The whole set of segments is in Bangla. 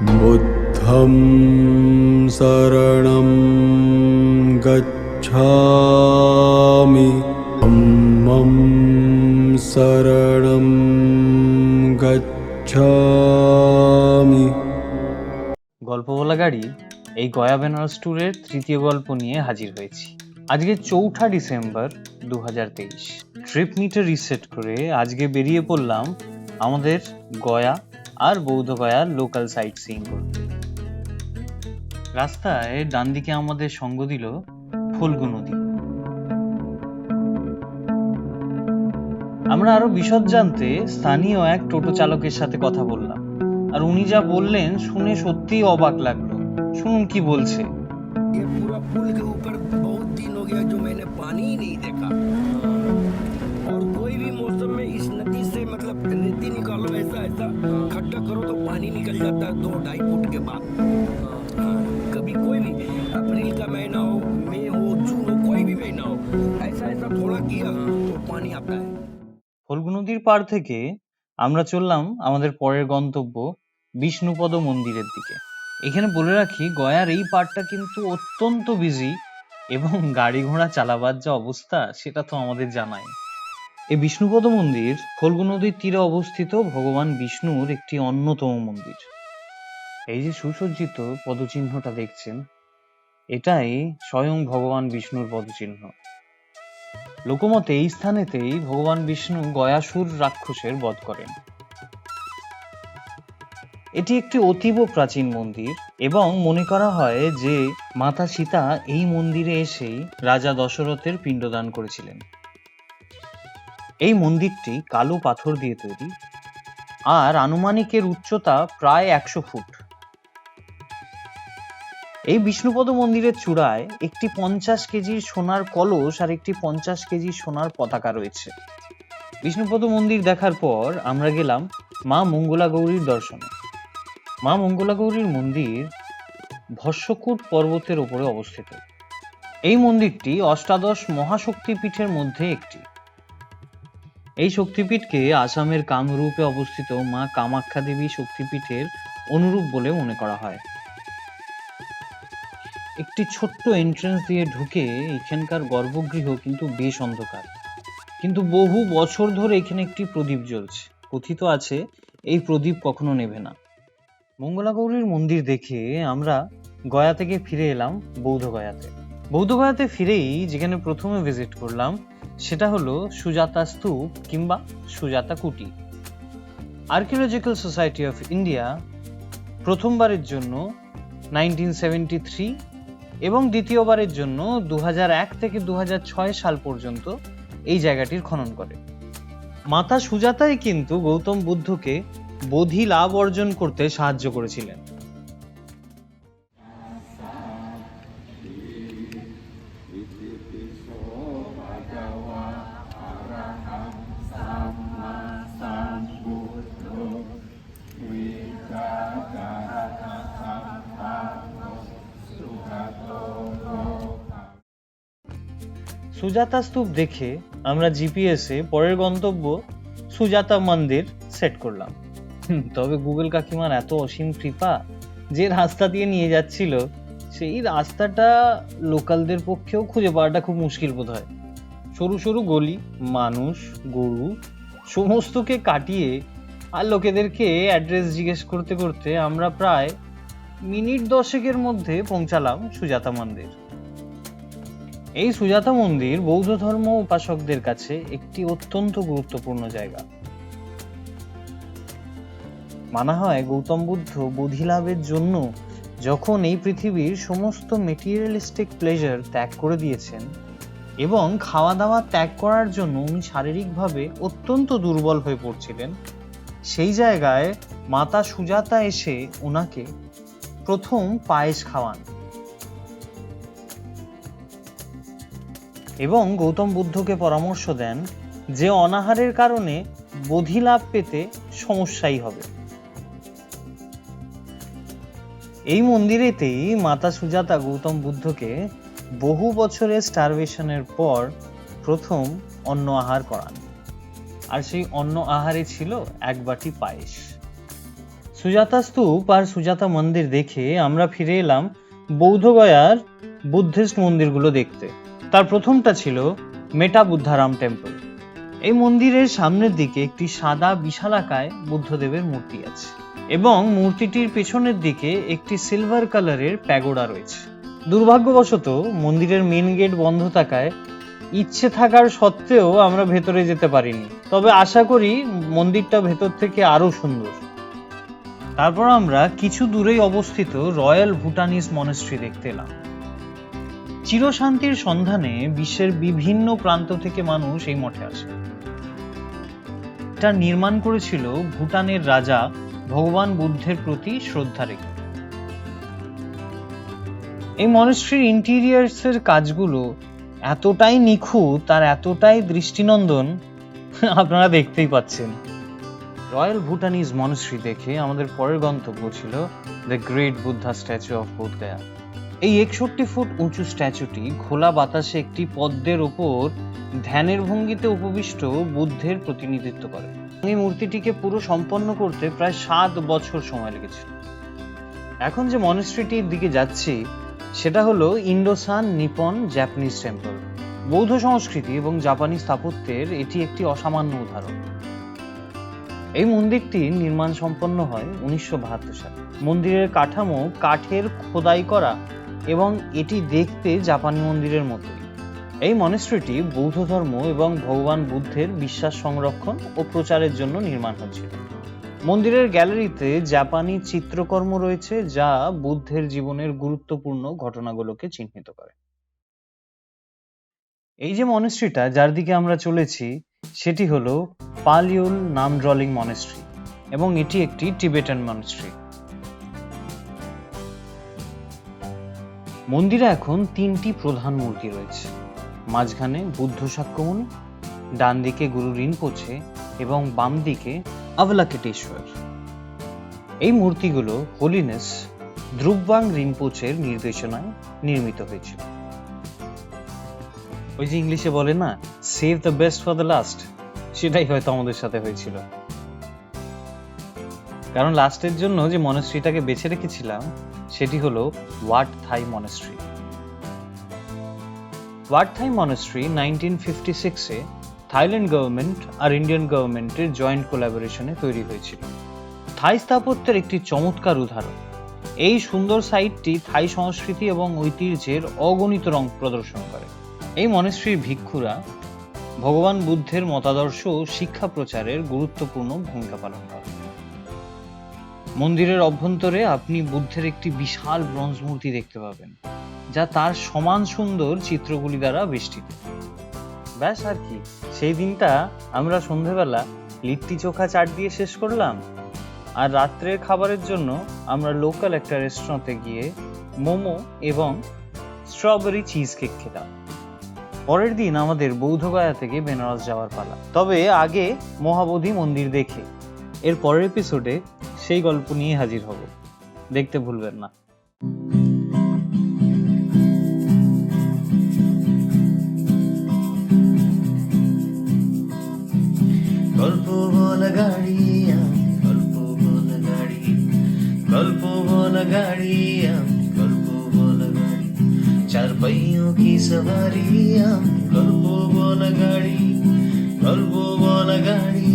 बुद्धं शरणं गच्छामि धम्मं शरणं गच्छामि। গল্প বলা গাড়ি এই গয়া বেনারস ট্যুরের তৃতীয় গল্প নিয়ে হাজির হয়েছি। আজকে 4 ডিসেম্বর 2023। ট্রিপ মিটার রিসেট করে আজকে বেরিয়ে পড়লাম আমাদের গয়া আর বৌদ্ধ গয়ার লোকাল সাইট সিইং করতে। রাস্তায় ডান দিকে আমাদের সঙ্গ দিল ফল্গু নদী। আমরা আরো বিশদ জানতে স্থানীয় এক টোটো চালকের সাথে কথা বললাম, আর উনি যা বললেন শুনে সত্যিই অবাক লাগলো। শুনুন কি বলছে। ये पूरा पुल के ऊपर बहुत दिन हो गया जो मैंने पानी ही नहीं देखा, और कोई भी मौसम में इस नदी से मतलब रेती निकालो ऐसा खड्डा करो तो पानी निकल जाता है 2-2.5 फुट के बाद। कभी कोई भी अप्रैल का महीना हो, मई हो, जून हो, कोई भी महीना हो, ऐसा थोड़ा किया तो पानी आता है। ফল্গু নদীর পার থেকে আমরা চললাম আমাদের পরের গন্তব্য বিষ্ণুপদ মন্দিরের দিকে। এখানে বলে রাখি, গয়ার এই পার্টটা কিন্তু অত্যন্ত বিজি এবং গাড়ি ঘোড়া চালাবার যা অবস্থা সেটা তো আমাদের জানাই। এই বিষ্ণুপদ মন্দির ফল্গু নদীর তীরে অবস্থিত ভগবান বিষ্ণুর একটি অন্যতম মন্দির। এই যে সুসজ্জিত পদচিহ্নটা দেখছেন, এটাই স্বয়ং ভগবান বিষ্ণুর পদচিহ্ন। লোকমতে এই স্থানেতেই ভগবান বিষ্ণু গয়াসুর রাক্ষসের বধ করেন। এটি একটি অতীব প্রাচীন মন্দির এবং মনে করা হয় যে মাতা সীতা এই মন্দিরে এসেই রাজা দশরথের পিণ্ডদান করেছিলেন। এই মন্দিরটি কালো পাথর দিয়ে তৈরি আর আনুমানিকের উচ্চতা প্রায় 100 ফুট। এই বিষ্ণুপদ মন্দিরের চূড়ায় একটি 50 কেজির সোনার কলস আর একটি 50 কেজির সোনার পতাকা রয়েছে। বিষ্ণুপদ মন্দির দেখার পর আমরা গেলাম মা মঙ্গলা গৌরীর দর্শনে। মা মঙ্গলা গৌরীর মন্দির ভস্মকূট পর্বতের উপরে অবস্থিত। এই মন্দিরটি অষ্টাদশ মহাশক্তিপীঠের মধ্যে একটি। এই শক্তিপীঠকে আসামের কামরূপে অবস্থিত মা কামাখ্যা দেবী শক্তিপীঠের অনুরূপ বলে মনে করা হয়। একটি ছোট্ট এন্ট্রেন্স দিয়ে ঢুকে এখানকার গর্ভগৃহ কিন্তু বেশ অন্ধকার, কিন্তু বহু বছর ধরে এখানে একটি প্রদীপ জ্বলছে। কথিত আছে এই প্রদীপ কখনো নেভে না। মঙ্গলা গৌরীর মন্দির দেখে আমরা গয়া থেকে ফিরে এলাম বৌদ্ধ গয়াতে। বৌদ্ধ গয়াতে ফিরেই যেখানে প্রথমে ভিজিট করলাম সেটা হলো সুজাতা স্তূপ কিংবা সুজাতা কুটি। আর্কিওলজিক্যাল সোসাইটি অফ ইন্ডিয়া প্রথমবারের জন্য 1973 এবং দ্বিতীয়বারের জন্য 2001 থেকে 2006 সাল পর্যন্ত এই জায়গাটির খনন করে। মাতা সুজাতাই কিন্তু গৌতম বুদ্ধকে বোধি লাভ অর্জন করতে সাহায্য করেছিলেন। সুজাতা স্তূপ দেখে আমরা জিপিএসে পরের গন্তব্য সুজাতা মন্দির সেট করলাম। তবে গুগল কাকিমার এত অসীম কৃপা, যে রাস্তা দিয়ে নিয়ে যাচ্ছিল সেই রাস্তাটা লোকালদের পক্ষেও খুঁজে পাওয়াটা খুব মুশকিল বোধ হয়। সরু সরু গলি, মানুষ, গরু সমস্তকে কাটিয়ে আর লোকেদেরকে অ্যাড্রেস জিজ্ঞেস করতে করতে আমরা প্রায় মিনিট 10 মধ্যে পৌঁছালাম সুজাতা মন্দির। এই সুজাতা মন্দির বৌদ্ধ ধর্ম উপাসকদের কাছে একটি অত্যন্ত গুরুত্বপূর্ণ জায়গা। মানা হয় গৌতম বুদ্ধ বোধি লাভের জন্য যখন এই পৃথিবীর সমস্ত মেটেরিয়ালিস্টিক প্লেজার ত্যাগ করে দিয়েছেন এবং খাওয়া দাওয়া ত্যাগ করার জন্য উনি শারীরিকভাবে অত্যন্ত দুর্বল হয়ে পড়ছিলেন, সেই জায়গায় মাতা সুজাতা এসে ওনাকে প্রথম পায়েস খাওয়ান এবং গৌতম বুদ্ধকে পরামর্শ দেন যে অনাহারের কারণে বোধি লাভ পেতে সমস্যাই হবে। এই মন্দিরেতেই মাতা সুজাতা গৌতম বুদ্ধকে বহু বছরের স্টারভেশনের পর প্রথম অন্ন আহার করান, আর সেই অন্ন আহারে ছিল এক বাটি পায়েস। সুজাতা স্তূপ আর সুজাতা মন্দির দেখে আমরা ফিরে এলাম বৌদ্ধগয়ার বুদ্ধিস্ট মন্দিরগুলো দেখতে। তার প্রথমটা ছিল মেটা বুদ্ধারাম টেম্পল। এই মন্দিরের সামনের দিকে একটি সাদা বিশালাকায় বুদ্ধদেবের মূর্তি আছে এবং মূর্তিটির পেছনের দিকে একটি সিলভার কালারের প্যাগোডা রয়েছে। দুর্ভাগ্যবশত মন্দিরের মেন গেট বন্ধ থাকায় ইচ্ছে থাকার সত্ত্বেও আমরা ভেতরে যেতে পারিনি, তবে আশা করি মন্দিরটা ভেতর থেকে আরো সুন্দর। তারপর আমরা কিছু দূরেই অবস্থিত রয়্যাল ভুটানিজ মনেস্ট্রি দেখতে এলাম। চিরশান্তির সন্ধানে বিশ্বের বিভিন্ন প্রান্ত থেকে মানুষ এই মঠে আসে। এটা নির্মাণ করেছিল ভুটানের রাজা ভগবান বুদ্ধের প্রতি শ্রদ্ধা রেখে। এই মনেস্ট্রির ইন্টেরিয়ার্স এর কাজগুলো এতটাই নিখুঁত আর এতটাই দৃষ্টিনন্দন, আপনারা দেখতেই পাচ্ছেন। রয়্যাল ভুটানিজ মনেস্ট্রি দেখে আমাদের পরের গন্তব্য ছিল the great Buddha statue of Bodh Gaya. এই 61 ফুট উঁচু স্ট্যাচুটি খোলা বাতাসে একটি পদ্মের ওপর ধ্যানের ভঙ্গিতে উপবিষ্ট বুদ্ধের প্রতিনিধিত্ব করে। এই মূর্তিটিকে পুরো সম্পন্ন করতে প্রায় 7 বছর সময় লেগেছিল। এখন যে মনেস্ট্রিটির দিকে যাচ্ছি সেটা হলো ইন্ডোসান নিপন জাপানিজ টেম্পল। বৌদ্ধ সংস্কৃতি এবং জাপানি স্থাপত্যের এটি একটি অসামান্য উদাহরণ। এই মন্দিরটির নির্মাণ সম্পন্ন হয় 1972 সালে। মন্দিরের কাঠামো কাঠের খোদাই করা এবং এটি দেখতে জাপানি মন্দিরের মতোই। এই মনেস্ট্রিটি বৌদ্ধ ধর্ম এবং ভগবান বুদ্ধের বিশ্বাস সংরক্ষণ ও প্রচারের জন্য নির্মাণ হয়েছিল। মন্দিরের গ্যালারিতে জাপানি চিত্রকর্ম রয়েছে যা বুদ্ধের জীবনের গুরুত্বপূর্ণ ঘটনাগুলোকে চিহ্নিত করে। এই যে মনেস্ট্রিটা যার দিকে আমরা চলেছি সেটি হলো পালিউল নামড্রলিং মনেস্ট্রি এবং এটি একটি টিবেটান মনেস্ট্রি। মন্দিরে এখন 3টি প্রধান মূর্তি রয়েছে। মাঝখানে বুদ্ধ শাক্যমুনি, ডান দিকে গুরু রিনপোচে এবং বাম দিকে অবলোকিতেশ্বর। এই মূর্তিগুলো হোলিনেস দ্রুববাং রিনপোচের নির্দেশনায় নির্মিত হয়েছিল। ওই যে ইংলিশে বলে না, save the best for the last, সেটাই হয়তো আমাদের সাথে হয়েছিল। কারণ লাস্টের জন্য যে মনেস্ট্রিটাকে বেছে রেখেছিলাম সেটি হলো ওয়াট থাই মনেস্ট্রি। ওয়াট থাই মনেস্ট্রি 1956-এ থাইল্যান্ড গভর্নমেন্ট আর ইন্ডিয়ান গভর্নমেন্টের জয়েন্ট কোলাবোরেশনে তৈরি হয়েছিল। থাই স্থাপত্যের একটি চমৎকার উদাহরণ। এই সুন্দর সাইটটি থাই সংস্কৃতি এবং ঐতিহ্যের অগণিত রং প্রদর্শন করে। এই মনেস্ট্রির ভিক্ষুরা ভগবান বুদ্ধের মতাদর্শ ও শিক্ষা প্রচারের গুরুত্বপূর্ণ ভূমিকা পালন করে। মন্দিরের অভ্যন্তরে আপনি বুদ্ধের একটি বিশাল ব্রোঞ্জ মূর্তি দেখতে পাবেন যা তার সমান সুন্দর চিত্রগুলি দ্বারা বেষ্টিত। ব্যাস আর কি, সেই দিনটা আমরা সন্ধ্যেবেলা লিট্টি চোখা চাট দিয়ে শেষ করলাম আর রাত্রের খাবারের জন্য আমরা লোকাল একটা রেস্টুরেন্টে গিয়ে মোমো এবং স্ট্রবেরি চিজ কেক খেলাম। পরের দিন আমাদের বৌদ্ধগয়া থেকে বেনারস যাওয়ার পালা, তবে আগে মহাবোধি মন্দির দেখে এর পরের এপিসোডে সেই গল্প নিয়ে হাজির হব, দেখতে ভুলবেন না। গল্প বলা গাড়ি, গল্প বলা গাড়ি, গল্প বলা গাড়ি, গল্প বলা গাড়ি, চার पहियों की सवारी, গল্প বলা গাড়ি, গল্প বলা গাড়ি,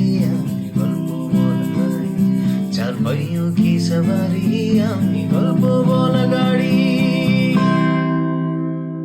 গল্প বলা গাড়ি, চার पहियों की सवारी,